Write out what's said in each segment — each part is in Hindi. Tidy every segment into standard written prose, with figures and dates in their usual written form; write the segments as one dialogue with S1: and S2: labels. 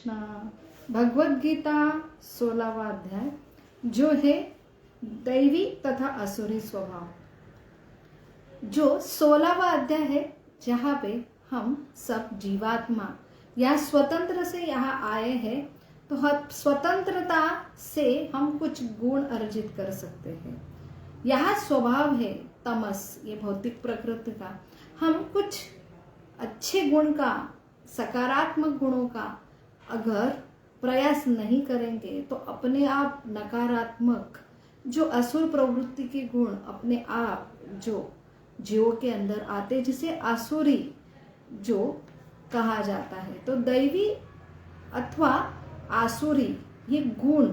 S1: कृष्णा। भगवत गीता 16वां अध्याय जो है दैवी तथा असुरी स्वभाव। जो 16वां अध्याय है जहाँ पे हम सब जीवात्मा या स्वतंत्र से यहाँ आए हैं, तो हम स्वतंत्रता से हम कुछ गुण अर्जित कर सकते हैं। यहाँ स्वभाव है तमस, ये भौतिक प्रकृति का। हम कुछ अच्छे गुण का, सकारात्मक गुणों का अगर प्रयास नहीं करेंगे तो अपने आप नकारात्मक जो असुर प्रवृत्ति के गुण अपने आप जो जीवों के अंदर आते, जिसे आसुरी जो कहा जाता है। तो दैवी अथवा आसुरी ये गुण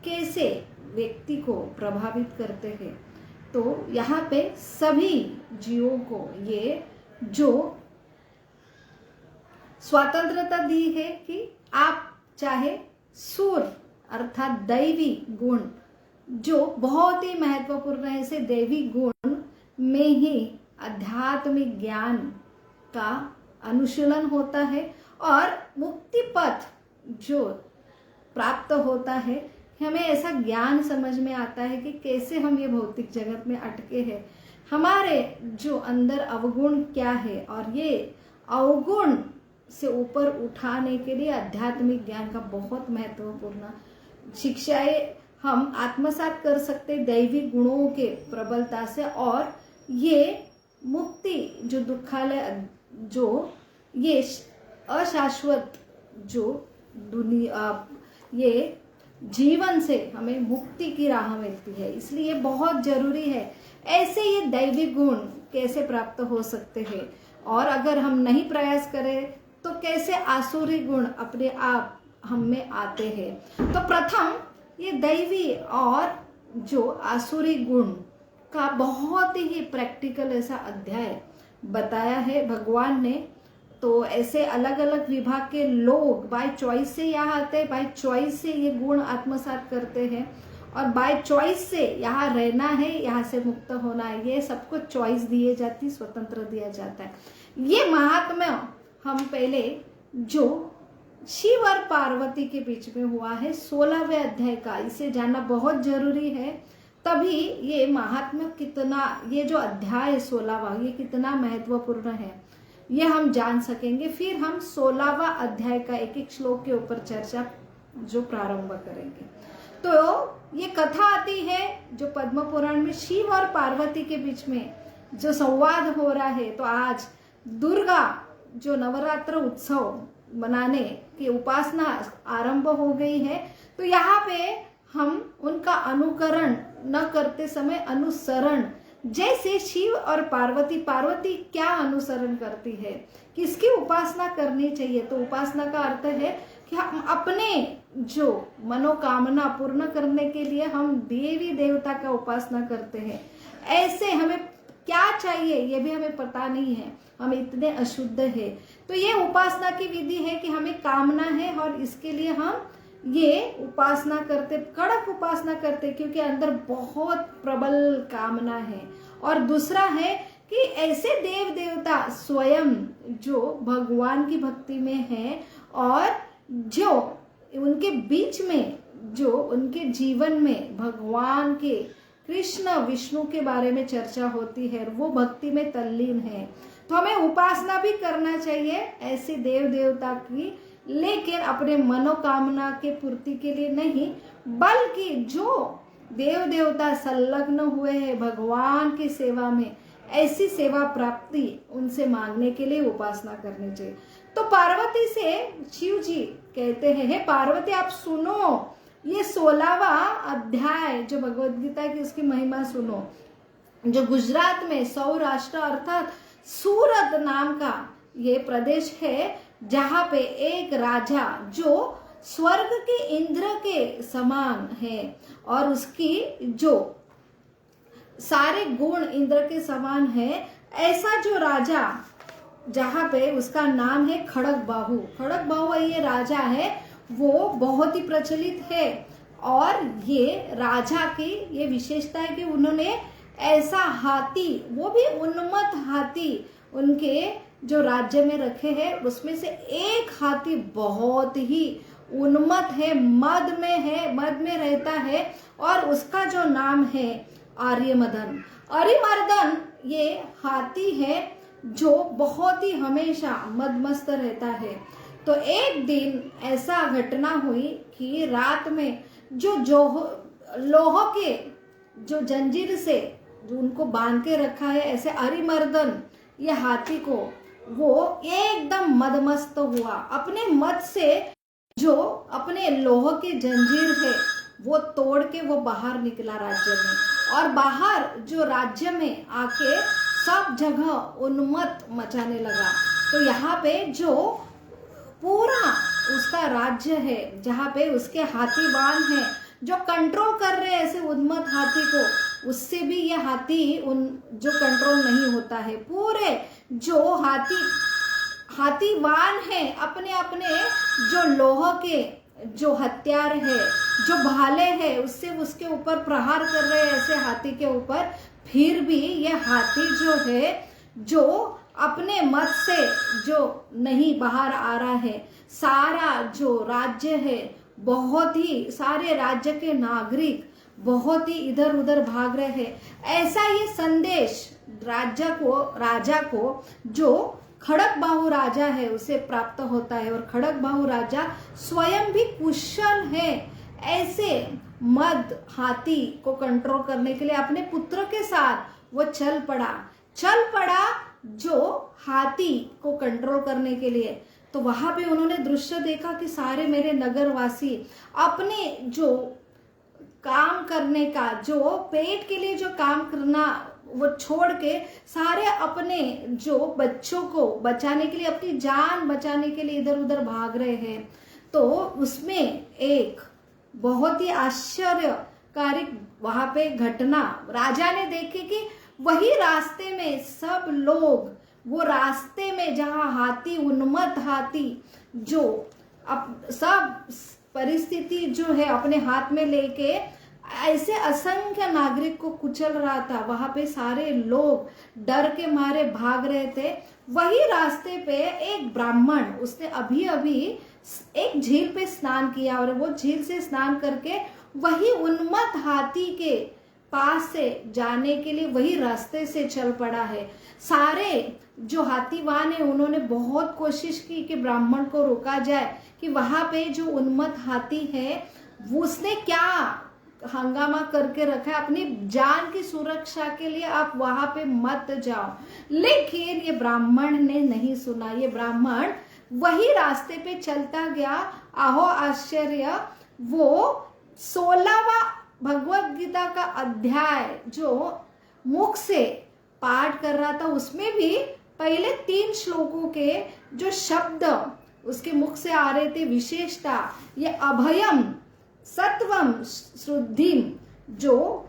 S1: कैसे व्यक्ति को प्रभावित करते हैं, तो यहाँ पे सभी जीवों को ये जो स्वतंत्रता दी है कि आप चाहे सुर अर्थात दैवी गुण जो बहुत ही महत्वपूर्ण है, ऐसे दैवी गुण में ही आध्यात्मिक ज्ञान का अनुशीलन होता है और मुक्ति पथ जो प्राप्त होता है। हमें ऐसा ज्ञान समझ में आता है कि कैसे हम ये भौतिक जगत में अटके हैं, हमारे जो अंदर अवगुण क्या है, और ये अवगुण से ऊपर उठाने के लिए आध्यात्मिक ज्ञान का बहुत महत्वपूर्ण शिक्षाएं हम आत्मसात कर सकते दैवी गुणों के प्रबलता से। और ये मुक्ति जो दुखालय जो ये अशाश्वत जो दुनिया, ये जीवन से हमें मुक्ति की राह मिलती है, इसलिए बहुत जरूरी है ऐसे ये दैवी गुण कैसे प्राप्त हो सकते हैं। और अगर हम नहीं प्रयास करें तो कैसे आसुरी गुण अपने आप हम में आते हैं। तो प्रथम ये दैवी और जो आसुरी गुण का बहुत ही प्रैक्टिकल ऐसा अध्याय बताया है भगवान ने। तो ऐसे अलग अलग विभाग के लोग बाय चॉइस से यहाँ आते हैं, बाय चॉइस से ये गुण आत्मसात करते हैं, और बाय चॉइस से यहाँ रहना है, यहाँ से मुक्त होना है, ये सबको चॉइस दिए जाती, स्वतंत्र दिया जाता है। ये महात्म्य हम पहले जो शिव और पार्वती के बीच में हुआ है 16वें अध्याय का, इसे जानना बहुत जरूरी है। तभी ये महात्म्य कितना, ये जो अध्याय 16वां ये कितना महत्वपूर्ण है ये हम जान सकेंगे। फिर हम 16वां अध्याय का एक एक श्लोक के ऊपर चर्चा जो प्रारंभ करेंगे। तो ये कथा आती है जो पद्म पुराण में शिव और पार्वती के बीच में जो संवाद हो रहा है। तो आज दुर्गा जो नवरात्र उत्सव मनाने की उपासना आरंभ हो गई है, तो यहाँ पे हम उनका अनुकरण न करते समय अनुसरण, जैसे शिव और पार्वती क्या अनुसरण करती है, किसकी उपासना करनी चाहिए। तो उपासना का अर्थ है कि हम अपने जो मनोकामना पूर्ण करने के लिए हम देवी देवता का उपासना करते हैं। ऐसे हमें क्या चाहिए ये भी हमें पता नहीं है, हम इतने अशुद्ध है। तो ये उपासना की विधि है कि हमें कामना है और इसके लिए हम ये उपासना करते, कड़क उपासना करते, क्योंकि अंदर बहुत प्रबल कामना है। और दूसरा है कि ऐसे देव देवता स्वयं जो भगवान की भक्ति में है और जो उनके बीच में जो उनके जीवन में भगवान के कृष्ण विष्णु के बारे में चर्चा होती है, वो भक्ति में तल्लीन है। तो हमें उपासना भी करना चाहिए ऐसे देव देवता की, लेकिन अपने मनोकामना के पूर्ति के लिए नहीं, बल्कि जो देव देवता संलग्न हुए हैं भगवान की सेवा में, ऐसी सेवा प्राप्ति उनसे मांगने के लिए उपासना करनी चाहिए। तो पार्वती से शिव जी कहते हैं, हे पार्वती आप सुनो ये 16वां अध्याय जो भगवत गीता की उसकी महिमा सुनो। जो गुजरात में सौराष्ट्र अर्थात सूरत नाम का ये प्रदेश है, जहाँ पे एक राजा जो स्वर्ग के इंद्र के समान है और उसकी जो सारे गुण इंद्र के समान है, ऐसा जो राजा जहाँ पे उसका नाम है खड़ग बाहु ये राजा है, वो बहुत ही प्रचलित है। और ये राजा की ये विशेषता है कि उन्होंने ऐसा हाथी, वो भी उन्मत्त हाथी, उनके जो राज्य में रखे हैं उसमें से एक हाथी बहुत ही उन्मत्त है, मद में रहता है, और उसका जो नाम है आर्यमदन। अरिमर्दन ये हाथी है जो बहुत ही हमेशा मदमस्त रहता है। तो एक दिन ऐसा घटना हुई कि रात में जो लोह के जो जंजीर से जो उनको बांध के रखा है, ऐसे अरिमर्दन ये हाथी को वो एकदम मदमस्त हुआ। अपने मद से जो अपने लोह के जंजीर है वो तोड़ के वो बाहर निकला राज्य में, और बाहर जो राज्य में आके सब जगह उन्मत्त मचाने लगा। तो यहाँ पे जो पूरा उसका राज्य है, जहाँ पे उसके हाथीवान है जो कंट्रोल कर रहे हैं ऐसे उन्मत्त हाथी को, उससे भी ये हाथी जो कंट्रोल नहीं होता है। पूरे जो हाथीवान है अपने अपने जो लोह के जो हथियार है, जो भाले है, उससे उसके ऊपर प्रहार कर रहे हैं ऐसे हाथी के ऊपर। फिर भी ये हाथी जो है जो अपने मत से जो नहीं बाहर आ रहा है, सारा जो राज्य है, बहुत ही सारे राज्य के नागरिक बहुत ही इधर उधर भाग रहे हैं। ऐसा ये संदेश राजा को जो खड़गबाहु राजा है उसे प्राप्त होता है, और खड़गबाहु राजा स्वयं भी कुशल है ऐसे मद हाथी को कंट्रोल करने के लिए। अपने पुत्र के साथ वो चल पड़ा जो हाथी को कंट्रोल करने के लिए। तो वहां पे उन्होंने दृश्य देखा कि सारे मेरे नगरवासी अपने जो काम करने का, जो पेट के लिए जो काम करना वो छोड़ के सारे अपने जो बच्चों को बचाने के लिए, अपनी जान बचाने के लिए इधर उधर भाग रहे हैं। तो उसमें एक बहुत ही आश्चर्यकारी वहां पे घटना राजा ने देखी कि वही रास्ते में सब लोग, वो रास्ते में जहां हाथी, उन्मत्त हाथी जो अब सब परिस्थिति जो है अपने हाथ में लेके ऐसे असंख्य नागरिक को कुचल रहा था, वहां पे सारे लोग डर के मारे भाग रहे थे। वही रास्ते पे एक ब्राह्मण, उसने अभी अभी एक झील पे स्नान किया, और वो झील से स्नान करके वही उन्मत्त हाथी के पास से जाने के लिए वही रास्ते से चल पड़ा है। सारे जो हाथीवान है उन्होंने बहुत कोशिश की कि ब्राह्मण को रोका जाए, कि वहां पे जो उन्मत्त हाथी है उसने क्या हंगामा करके रखा है, अपनी जान की सुरक्षा के लिए आप वहां पे मत जाओ। लेकिन ये ब्राह्मण ने नहीं सुना। ये ब्राह्मण वही रास्ते पे चलता गया। आहो आश्चर्य, वो 16वां भगवत गीता का अध्याय जो मुख से पाठ कर रहा था, उसमें भी पहले 3 श्लोकों के जो शब्द उसके मुख से आ रहे थे, विशेषता ये अभयम सत्वम श्रुद्धिम, जो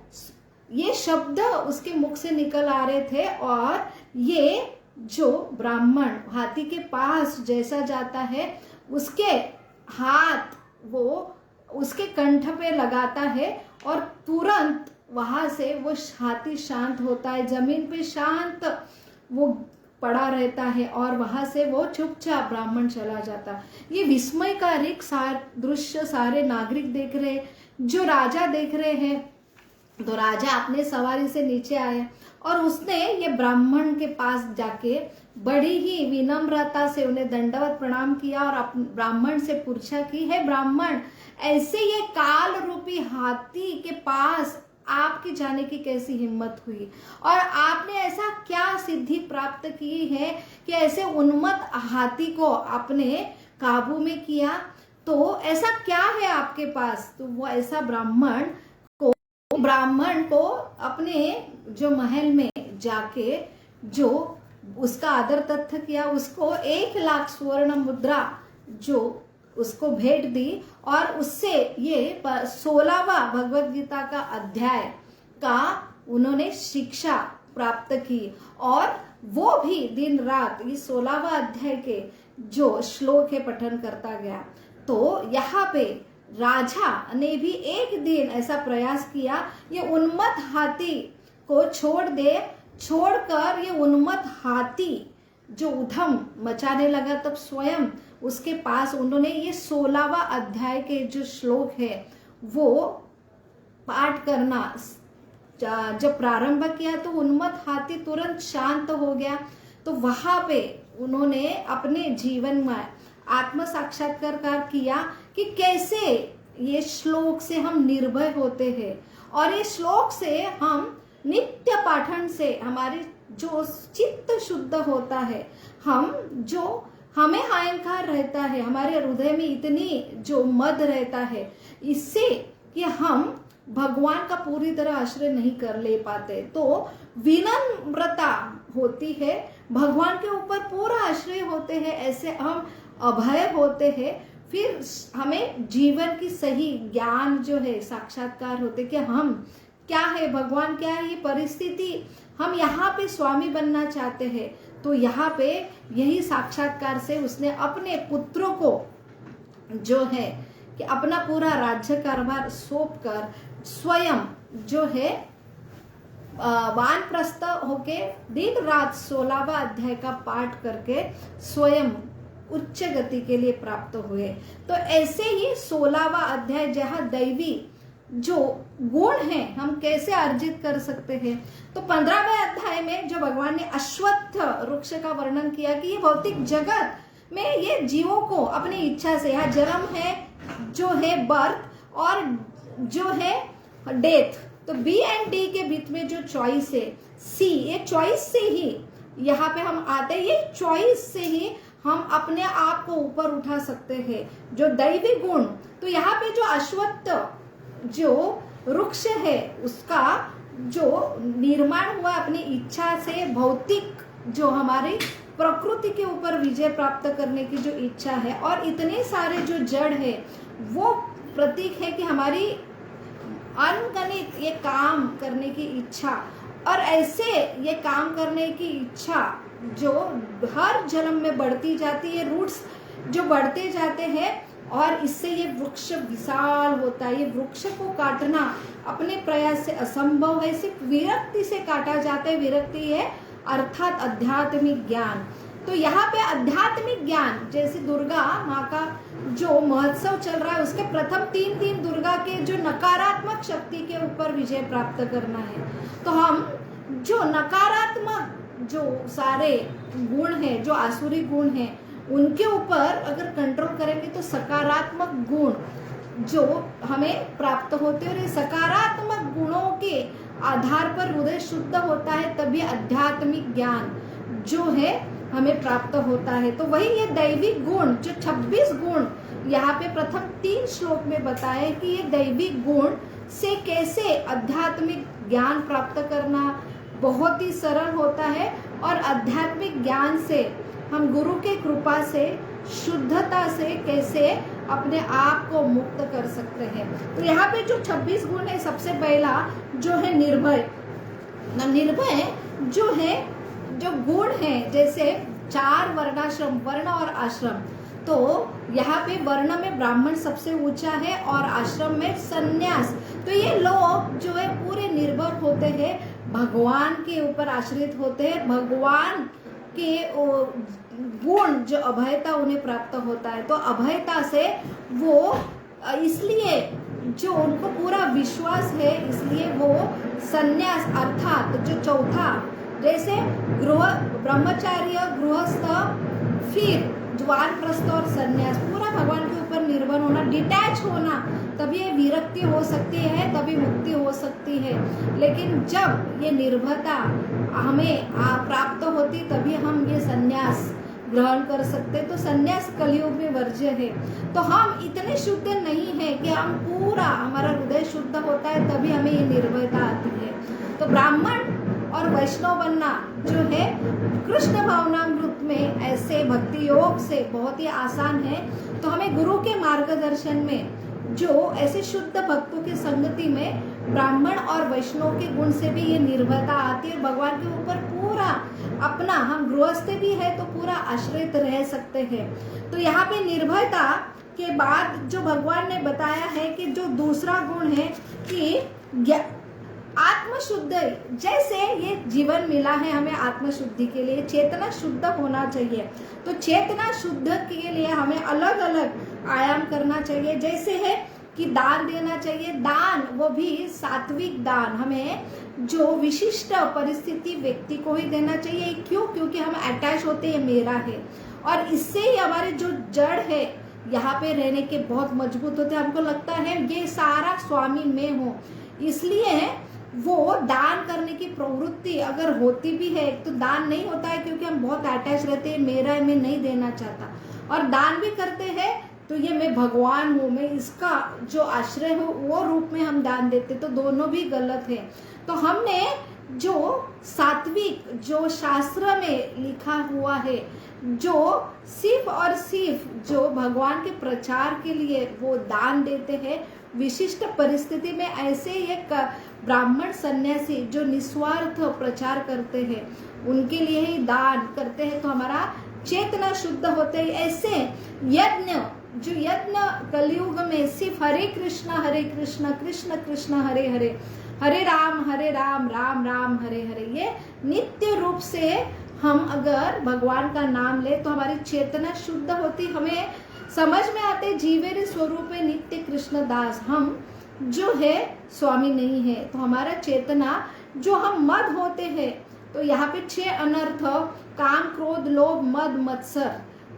S1: ये शब्द उसके मुख से निकल आ रहे थे। और ये जो ब्राह्मण हाथी के पास जैसा जाता है, उसके हाथ वो उसके कंठ पे लगाता है, और तुरंत वहां से वो हाथी शांत होता है, जमीन पे शांत वो पड़ा रहता है, और वहां से वो चुपचाप ब्राह्मण चला जाता। ये विस्मयकारी दृश्य सारे नागरिक देख रहे, जो राजा देख रहे हैं। तो राजा अपने सवारी से नीचे आया, और उसने ये ब्राह्मण के पास जाके बड़ी ही विनम्रता से उन्हें दंडवत प्रणाम किया, और ब्राह्मण से पूछा कि हे ब्राह्मण, ऐसे ये काल रूपी हाथी के पास आपके जाने की कैसी हिम्मत हुई, और आपने ऐसा क्या सिद्धि प्राप्त की है कि ऐसे उन्मत्त हाथी को आपने काबू में किया? तो ऐसा क्या है आपके पास? तो वो ऐसा ब्राह्मण को अपने जो महल में जाके जो उसका आदर तथ्य किया, उसको 1 लाख स्वर्ण मुद्रा जो उसको भेंट दी, और उससे ये 16वां भगवत गीता का अध्याय का उन्होंने शिक्षा प्राप्त की। और वो भी दिन रात इस 16वां अध्याय के जो श्लोक है पठन करता गया। तो यहाँ पे राजा ने भी एक दिन ऐसा प्रयास किया, ये उन्मत्त हाथी को छोड़कर ये उन्मत्त हाथी जो उधम मचाने लगा, तब स्वयं उसके पास उन्होंने ये 16वां अध्याय के जो श्लोक है वो पाठ करना जब प्रारंभ किया तो उन्मत्त हाथी तुरंत शांत हो गया। तो वहां पे उन्होंने अपने जीवन में आत्म साक्षात्कार किया कि कैसे ये श्लोक से हम निर्भय होते हैं, और ये श्लोक से हम नित्य पाठन से हमारे जो चित्त शुद्ध होता है, हम जो हमें अहंकार रहता है, हमारे हृदय में इतनी जो मद रहता है, इससे कि हम भगवान का पूरी तरह आश्रय नहीं कर ले पाते, तो विनम्रता होती है, भगवान के ऊपर पूरा आश्रय होते हैं, ऐसे हम अभय होते हैं। फिर हमें जीवन की सही ज्ञान जो है साक्षात्कार होते कि हम क्या है, भगवान क्या है, ये परिस्थिति हम यहाँ पे स्वामी बनना चाहते हैं। तो यहाँ पे यही साक्षात्कार से उसने अपने पुत्रों को जो है कि अपना पूरा राज्य कारभार सौंप कर स्वयं जो है वानप्रस्थ होके दिन रात 16वां अध्याय का पाठ करके स्वयं उच्च गति के लिए प्राप्त हुए। तो ऐसे ही 16वां अध्याय जहाँ दैवी जो गुण है हम कैसे अर्जित कर सकते हैं, तो 15वें अध्याय में जो भगवान ने अश्वत्थ वृक्ष का वर्णन किया कि ये भौतिक जगत में ये जीवों को अपनी इच्छा से, यहाँ जन्म है जो है बर्थ और जो है डेथ, तो बी एंड डी के बीच में जो चॉइस है सी, ये चॉइस से ही यहाँ पे हम आते हैं, ये चॉइस से ही हम अपने आप को ऊपर उठा सकते हैं, जो दैवी गुण। तो यहाँ पे जो अश्वत्थ जो वृक्ष है उसका जो निर्माण हुआ अपनी इच्छा से, भौतिक जो हमारी प्रकृति के ऊपर विजय प्राप्त करने की जो इच्छा है, और इतने सारे जो जड़ है वो प्रतीक है कि हमारी अनगणित ये काम करने की इच्छा, और ऐसे ये काम करने की इच्छा जो हर जन्म में बढ़ती जाती है, रूट्स जो बढ़ते जाते हैं, और इससे ये वृक्ष विशाल होता है। ये वृक्ष को काटना अपने प्रयास से असंभव है, सिर्फ विरक्ति से काटा जाता है। विरक्ति है अर्थात आध्यात्मिक ज्ञान। तो यहाँ पे आध्यात्मिक ज्ञान, जैसे दुर्गा माँ का जो महोत्सव चल रहा है, उसके प्रथम 3 दिन दुर्गा के जो नकारात्मक शक्ति के ऊपर विजय प्राप्त करना है। तो हम जो नकारात्मक जो सारे गुण हैं, जो आसुरी गुण हैं, उनके ऊपर अगर कंट्रोल करेंगे तो सकारात्मक गुण जो हमें प्राप्त होते हैं, और ये सकारात्मक गुणों के आधार पर हृदय शुद्ध होता है, तभी आध्यात्मिक ज्ञान जो है हमें प्राप्त होता है। तो वही ये दैविक गुण जो 26 गुण यहाँ पे प्रथम 3 श्लोक में बताए कि ये दैविक गुण से कैसे आध्यात्मिक ज्ञान प्राप्त करना बहुत ही सरल होता है, और आध्यात्मिक ज्ञान से हम गुरु के कृपा से, शुद्धता से कैसे अपने आप को मुक्त कर सकते हैं। तो यहाँ पे जो 26 गुण है, सबसे पहला जो है निर्भय। निर्भय जो है, जो गुण है, जैसे 4 वर्णाश्रम, वर्ण और आश्रम, तो यहाँ पे वर्ण में ब्राह्मण सबसे ऊंचा है और आश्रम में सन्यास। तो ये लोग जो है पूरे निर्भर होते हैं, भगवान के ऊपर आश्रित होते हैं, भगवान के गुण जो अभयता उन्हें प्राप्त होता है। तो अभयता से वो इसलिए जो उनको पूरा विश्वास है, इसलिए वो सन्यास अर्थात जो चौथा, जैसे गृह ब्रह्मचार्य, गृहस्थ, फिर वानप्रस्थ और सन्यास, पूरा भगवान के ऊपर निर्भर होना, डिटैच होना, तभी ये विरक्ति हो सकती है, तभी मुक्ति हो सकती है। लेकिन जब ये निर्भरता हमें प्राप्त होती, तभी हम ये सन्यास ग्रहण कर सकते। तो सन्यास कलयुग में वर्ज्य है। तो हम इतने शुद्ध नहीं है कि हम पूरा, हमारा हृदय शुद्ध होता है तभी हमें ये निर्भयता आती है। तो ब्राह्मण और वैष्णव बनना जो है कृष्ण भावनामृत में ऐसे भक्ति योग से बहुत ही आसान है। तो हमें गुरु के मार्गदर्शन में जो ऐसे शुद्ध भक्तों की संगति में ब्राह्मण और वैष्णव के गुण से भी ये निर्भरता आती है। भगवान के ऊपर पूरा अपना, हम गृहस्थ भी है तो पूरा आश्रित रह सकते हैं। तो यहाँ पे निर्भयता के बाद जो भगवान ने बताया है कि जो दूसरा गुण है कि आत्मशुद्ध, जैसे ये जीवन मिला है हमें आत्मशुद्धि के लिए, चेतना शुद्ध होना चाहिए। तो चेतना शुद्ध के लिए हमें अलग अलग आयाम करना चाहिए। जैसे है कि दान देना चाहिए, दान वो भी सात्विक दान, हमें जो विशिष्ट परिस्थिति व्यक्ति को ही देना चाहिए। क्यों? क्योंकि हम अटैच होते हैं, मेरा है, और इससे ही हमारे जो जड़ है यहाँ पे रहने के बहुत मजबूत होते हैं। हमको लगता है ये सारा स्वामी मैं हूँ, इसलिए वो दान करने की प्रवृत्ति अगर होती भी है तो दान नहीं होता है, क्योंकि हम बहुत अटैच रहते हैं, मेरा है, मैं नहीं देना चाहता। और दान भी करते हैं तो ये मैं भगवान हूँ, मैं इसका जो आश्रय हूँ, वो रूप में हम दान देते, तो दोनों भी गलत है। तो हमने जो सात्विक, जो शास्त्र में लिखा हुआ है, जो सिर्फ और सिर्फ जो भगवान के प्रचार के लिए वो दान देते हैं, विशिष्ट परिस्थिति में ऐसे एक ब्राह्मण सन्यासी जो निस्वार्थ प्रचार करते हैं, उनके लिए ही दान करते हैं, तो हमारा चेतना शुद्ध होते है। ऐसे यज्ञ, जो यज्ञ कलयुग में सिर्फ हरे कृष्ण कृष्ण कृष्ण हरे हरे, हरे राम राम राम हरे हरे, ये नित्य रूप से हम अगर भगवान का नाम ले तो हमारी चेतना शुद्ध होती, हमें समझ में आते जीवेर स्वरूप नित्य कृष्ण दास, हम जो है स्वामी नहीं है। तो हमारा चेतना जो हम मद होते हैं, तो यहाँ पे 6 अनर्थ, काम क्रोध लोभ मद मत्सर,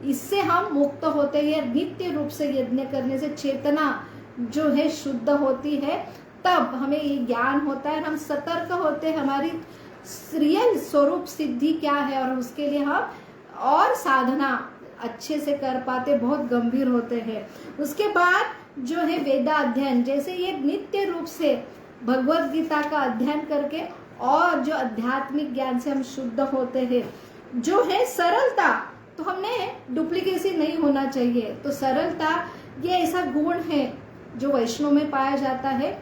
S1: इससे हम मुक्त होते हैं। नित्य रूप से यज्ञ करने से चेतना जो है शुद्ध होती है, तब हमें ये ज्ञान होता है, हम सतर्क होते हैं, हमारी रियल स्वरूप सिद्धि क्या है, और उसके लिए हम और साधना अच्छे से कर पाते, बहुत गंभीर होते हैं। उसके बाद जो है वेदा अध्ययन, जैसे ये नित्य रूप से भगवत गीता का अध्ययन करके और जो आध्यात्मिक ज्ञान से हम शुद्ध होते हैं। जो है सरलता, तो हमने डुप्लीकेसी नहीं होना चाहिए। तो सरलता ये ऐसा गुण है जो वैष्णव में पाया जाता है,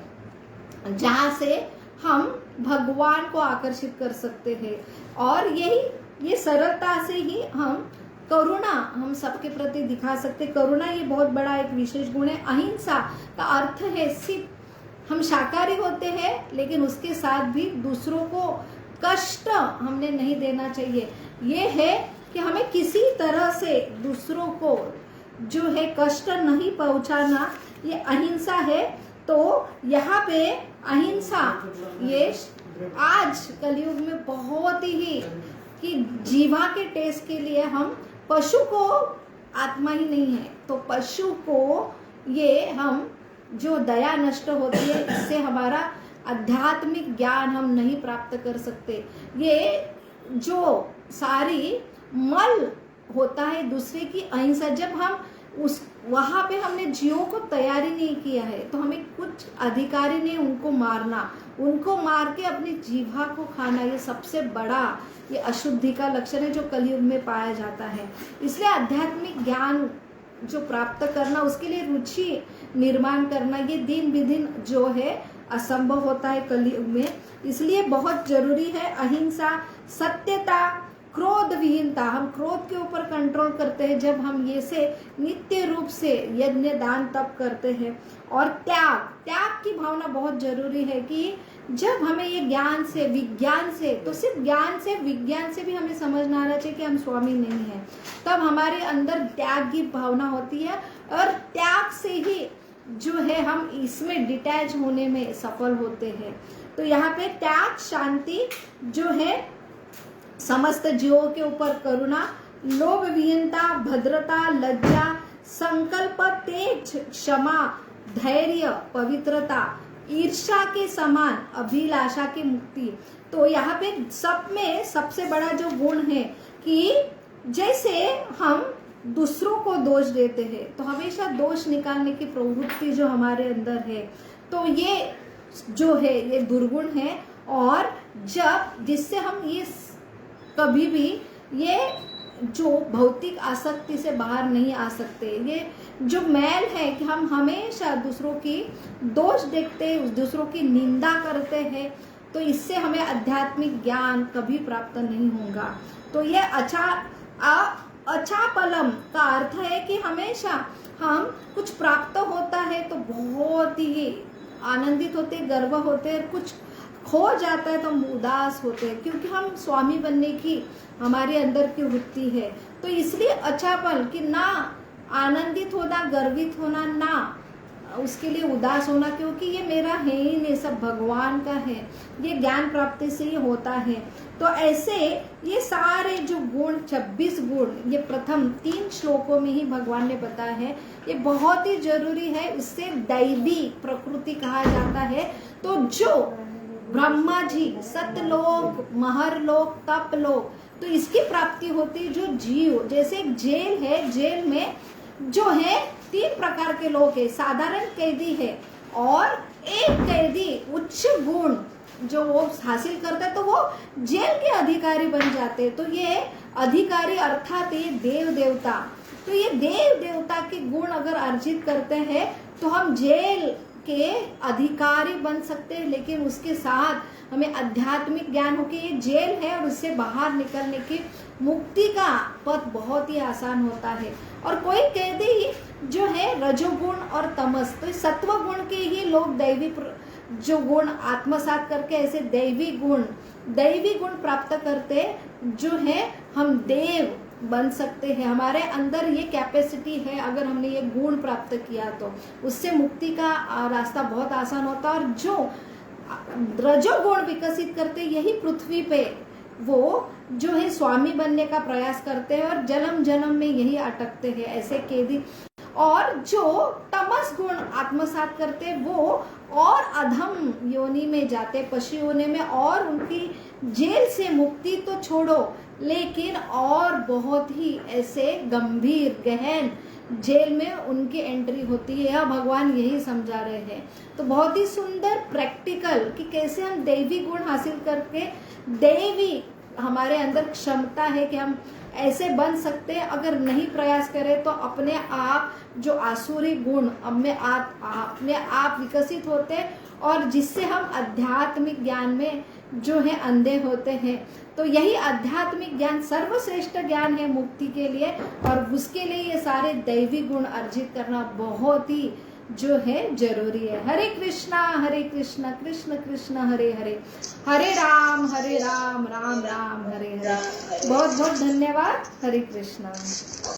S1: जहाँ से हम भगवान को आकर्षित कर सकते हैं। और यही ये सरलता से ही हम करुणा हम सबके प्रति दिखा सकते। करुणा ये बहुत बड़ा एक विशेष गुण है। अहिंसा का अर्थ है सिर्फ हम शाकाहारी होते हैं, लेकिन उसके साथ भी दूसरों को कष्ट हमने नहीं देना चाहिए। ये है कि हमें किसी तरह से दूसरों को जो है कष्ट नहीं पहुंचाना, ये अहिंसा है। तो यहाँ पे अहिंसा ये आज कलयुग में बहुत ही कि जीवा के टेस्ट के लिए हम पशु को आत्मा ही नहीं है, तो पशु को ये हम जो दया नष्ट होती है, इससे हमारा आध्यात्मिक ज्ञान हम नहीं प्राप्त कर सकते। ये जो सारी मल होता है दूसरे की अहिंसा, जब हम उस वहाँ पे हमने जीवों को तैयारी नहीं किया है, तो हमें कुछ अधिकारी नहीं उनको मारना, उनको मार के अपनी जीवा को खाना, ये सबसे बड़ा ये अशुद्धि का लक्षण है जो कलयुग में पाया जाता है। इसलिए आध्यात्मिक ज्ञान जो प्राप्त करना, उसके लिए रुचि निर्माण करना, ये दिन विदिन जो है असंभव होता है कलयुग में। इसलिए बहुत जरूरी है अहिंसा, सत्यता, क्रोध विहीनता। हम क्रोध के ऊपर कंट्रोल करते हैं जब हम ये से नित्य रूप से यज्ञ दान तप करते हैं। और त्याग की भावना बहुत जरूरी है कि जब हमें ये ज्ञान से विज्ञान से, तो सिर्फ ज्ञान से विज्ञान से भी हमें समझना आना चाहिए कि हम स्वामी नहीं हैं, तब हमारे अंदर त्याग की भावना होती है, और त्याग से ही जो है हम इसमें डिटैच होने में सफल होते हैं। तो यहाँ पे त्याग, शांति जो है, समस्त जीवों के ऊपर करुणा, लोभ विहीनता, भद्रता, लज्जा, संकल्प, तेज, क्षमा, धैर्य, पवित्रता, ईर्ष्या के समान अभिलाषा की मुक्ति। तो यहाँ पे सब में सबसे बड़ा जो गुण है कि जैसे हम दूसरों को दोष देते हैं, तो हमेशा दोष निकालने की प्रवृत्ति जो हमारे अंदर है, तो ये जो है ये दुर्गुण है। और जब जिससे हम ये कभी भी ये जो भौतिक आसक्ति से बाहर नहीं आ सकते, ये जो मैल है कि हम हमेशा दूसरों की दोष देखते हैं, दूसरों की निंदा करते हैं, तो इससे हमें आध्यात्मिक ज्ञान कभी प्राप्त नहीं होगा। तो ये अचापलम का अर्थ है कि हमेशा हम कुछ प्राप्त होता है तो बहुत ही आनंदित होते, गर्व होते, कुछ खो जाता है तो हम उदास होते हैं, क्योंकि हम स्वामी बनने की हमारे अंदर की वृत्ति है। तो इसलिए अच्छा पल कि ना आनंदित होना, गर्वित होना, ना उसके लिए उदास होना, क्योंकि ये मेरा है ही नहीं, सब भगवान का है, ये ज्ञान प्राप्ति से ही होता है। तो ऐसे ये सारे जो गुण 26 गुण ये प्रथम 3 श्लोकों में ही भगवान ने बताया है, ये बहुत ही जरूरी है। इससे दैवी प्रकृति कहा जाता है। तो जो ब्रह्मा जी सतलोक, महरलोक, तपलोक, तो इसकी प्राप्ति होती है। जो जीव, जैसे एक जेल है, जेल में जो है 3 प्रकार के लोग हैं, साधारण कैदी है और एक कैदी उच्च गुण जो वो हासिल करता है तो वो जेल के अधिकारी बन जाते हैं। तो ये अधिकारी अर्थात ये देव देवता, तो ये देव देवता के गुण अगर अर्जित करते हैं तो हम जेल के अधिकारी बन सकते हैं, लेकिन उसके साथ हमें आध्यात्मिक ज्ञान हो कि ये जेल है और उससे बाहर निकलने की मुक्ति का पथ बहुत ही आसान होता है। और कोई कैदी जो है रजोगुण और तमस, तो सत्व गुण के ही लोग दैवी जो गुण आत्मसात करके ऐसे दैवी गुण प्राप्त करते, जो है हम देव बन सकते हैं। हमारे अंदर ये कैपेसिटी है, अगर हमने ये गुण प्राप्त किया तो उससे मुक्ति का रास्ता बहुत आसान होता है। और जो रजोगुण विकसित करते, यही पृथ्वी पे वो जो है स्वामी बनने का प्रयास करते हैं और जन्म जन्म में यही अटकते हैं ऐसे कैदी। और जो तमस गुण आत्मसात करते वो और अधम योनि में जाते, पशु योनि में, और उनकी जेल से मुक्ति तो छोड़ो, लेकिन और बहुत ही ऐसे गंभीर गहन जेल में उनकी एंट्री होती है। यह भगवान यही समझा रहे हैं। तो बहुत ही सुंदर प्रैक्टिकल कि कैसे हम दैवी गुण हासिल करके, दैवी हमारे अंदर क्षमता है कि हम ऐसे बन सकते हैं। अगर नहीं प्रयास करें तो अपने आप जो आसुरी गुण अपने आप विकसित होते हैं, और जिससे हम आध्यात्मिक ज्ञान में जो है अंधे होते हैं। तो यही आध्यात्मिक ज्ञान सर्वश्रेष्ठ ज्ञान है मुक्ति के लिए, और उसके लिए ये सारे दैवी गुण अर्जित करना बहुत ही जो है जरूरी है। हरे कृष्णा कृष्ण कृष्ण हरे हरे, हरे राम राम राम हरे हरे। बहुत बहुत धन्यवाद। हरे कृष्णा।